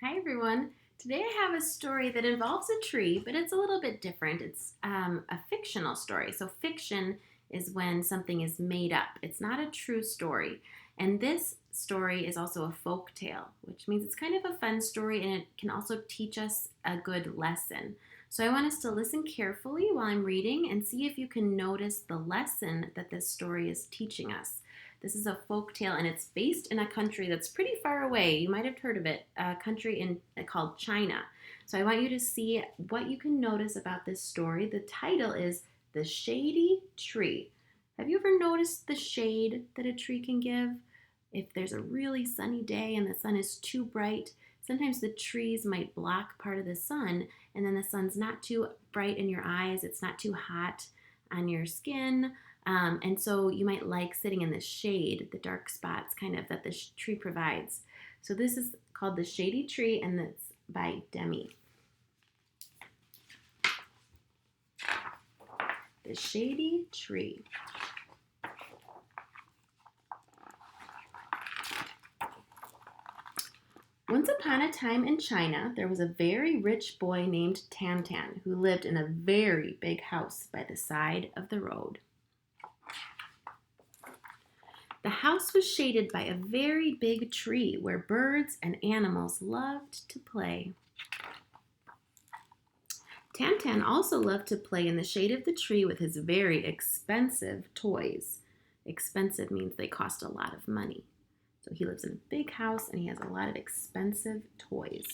Hi everyone. Today I have a story that involves a tree, but it's a little bit different. It's a fictional story. So fiction is when something is made up. It's not a true story. And this story is also a folk tale, which means it's kind of a fun story and it can also teach us a good lesson. So I want us to listen carefully while I'm reading and see if you can notice the lesson that this story is teaching us. This is a folk tale, and it's based in a country that's pretty far away. You might have heard of it, a country called China. So I want you to see what you can notice about this story. The title is The Shady Tree. Have you ever noticed the shade that a tree can give? If there's a really sunny day and the sun is too bright, sometimes the trees might block part of the sun, and then the sun's not too bright in your eyes, it's not too hot on your skin. And so you might like sitting in the shade, the dark spots kind of that the tree provides. So this is called The Shady Tree, and it's by Demi. The Shady Tree. Once upon a time in China, there was a very rich boy named Tan who lived in a very big house by the side of the road. The house was shaded by a very big tree where birds and animals loved to play. Tan also loved to play in the shade of the tree with his very expensive toys. Expensive means they cost a lot of money. So he lives in a big house and he has a lot of expensive toys.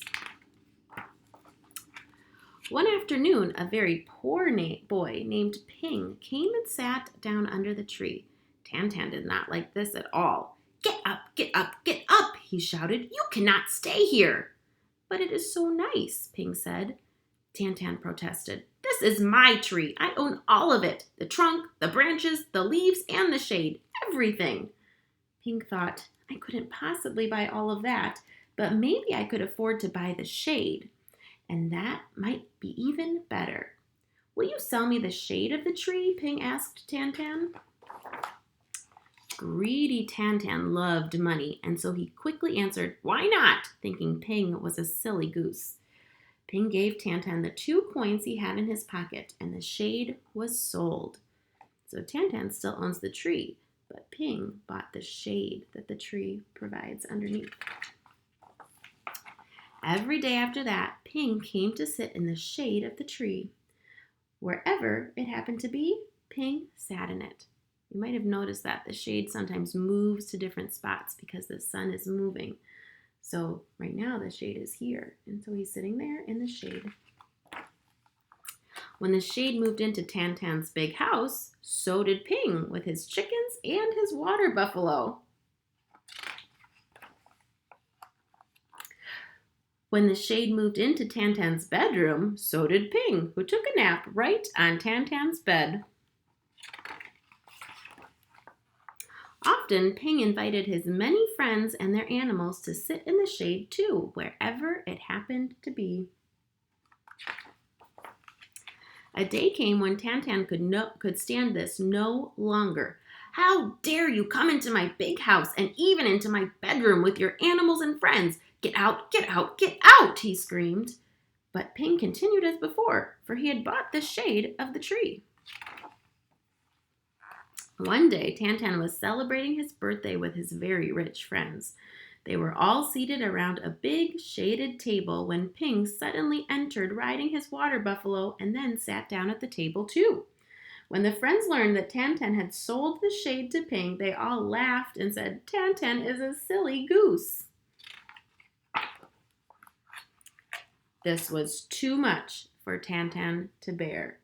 One afternoon, a very poor boy named Ping came and sat down under the tree. Tan did not like this at all. Get up, get up, get up, he shouted. You cannot stay here. But it is so nice, Ping said. Tan protested. This is my tree. I own all of it. The trunk, the branches, the leaves, and the shade. Everything. Ping thought, I couldn't possibly buy all of that, but maybe I could afford to buy the shade. And that might be even better. Will you sell me the shade of the tree? Ping asked Tan. Greedy Tan loved money, and so he quickly answered, Why not? Thinking Ping was a silly goose. Ping gave Tan the 2 coins he had in his pocket, and the shade was sold. So Tan still owns the tree, but Ping bought the shade that the tree provides underneath. Every day after that, Ping came to sit in the shade of the tree. Wherever it happened to be, Ping sat in it. You might have noticed that the shade sometimes moves to different spots because the sun is moving. So right now the shade is here, and so he's sitting there in the shade. When the shade moved into Tan's big house, so did Ping with his chickens and his water buffalo. When the shade moved into Tan's bedroom, so did Ping, who took a nap right on Tan's bed. Often, Ping invited his many friends and their animals to sit in the shade too, wherever it happened to be. A day came when Tan could stand this no longer. How dare you come into my big house and even into my bedroom with your animals and friends? Get out, get out, get out, he screamed. But Ping continued as before, for he had bought the shade of the tree. One day, Tan was celebrating his birthday with his very rich friends. They were all seated around a big shaded table when Ping suddenly entered riding his water buffalo and then sat down at the table too. When the friends learned that Tan had sold the shade to Ping, they all laughed and said, Tan is a silly goose. This was too much for Tan to bear.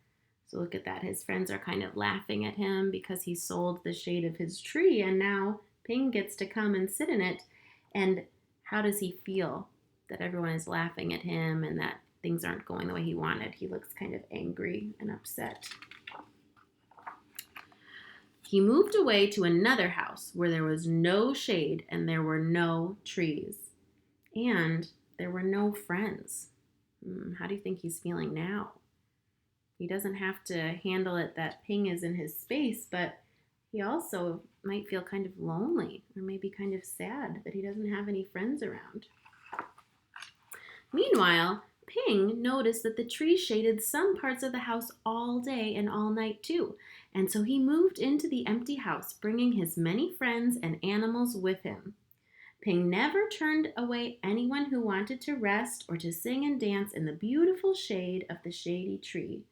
So look at that. His friends are kind of laughing at him because he sold the shade of his tree, and now Ping gets to come and sit in it. And how does he feel that everyone is laughing at him and that things aren't going the way he wanted? He looks kind of angry and upset. He moved away to another house where there was no shade and there were no trees. And there were no friends. How do you think he's feeling now? He doesn't have to handle it that Ping is in his space, but he also might feel kind of lonely or maybe kind of sad that he doesn't have any friends around. Meanwhile, Ping noticed that the tree shaded some parts of the house all day and all night too, and so he moved into the empty house, bringing his many friends and animals with him. Ping never turned away anyone who wanted to rest or to sing and dance in the beautiful shade of the shady tree.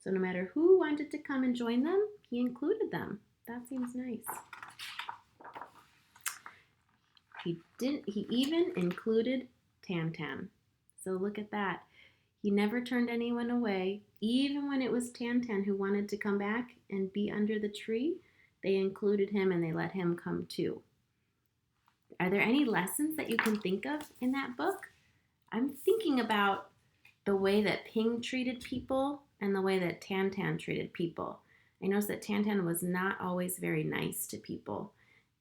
So no matter who wanted to come and join them, he included them. That seems nice. He even included Tam Tam. So look at that. He never turned anyone away. Even when it was Tam Tam who wanted to come back and be under the tree, they included him and they let him come too. Are there any lessons that you can think of in that book? I'm thinking about the way that Ping treated people and the way that Tan Tan treated people. I noticed that Tan Tan was not always very nice to people,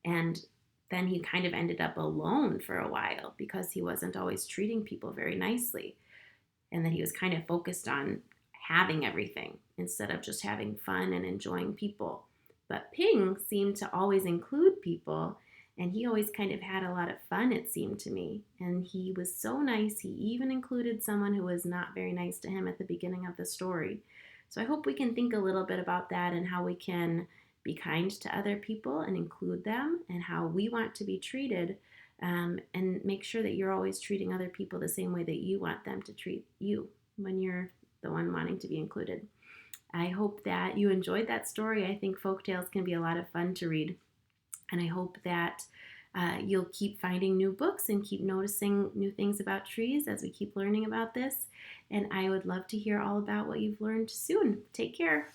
and then he kind of ended up alone for a while because he wasn't always treating people very nicely, and that he was kind of focused on having everything instead of just having fun and enjoying people. But Ping seemed to always include people, and he always kind of had a lot of fun, it seemed to me. And he was so nice, he even included someone who was not very nice to him at the beginning of the story. So I hope we can think a little bit about that and how we can be kind to other people and include them and how we want to be treated, and make sure that you're always treating other people the same way that you want them to treat you when you're the one wanting to be included. I hope that you enjoyed that story. I think folktales can be a lot of fun to read. And I hope that you'll keep finding new books and keep noticing new things about trees as we keep learning about this. And I would love to hear all about what you've learned soon. Take care.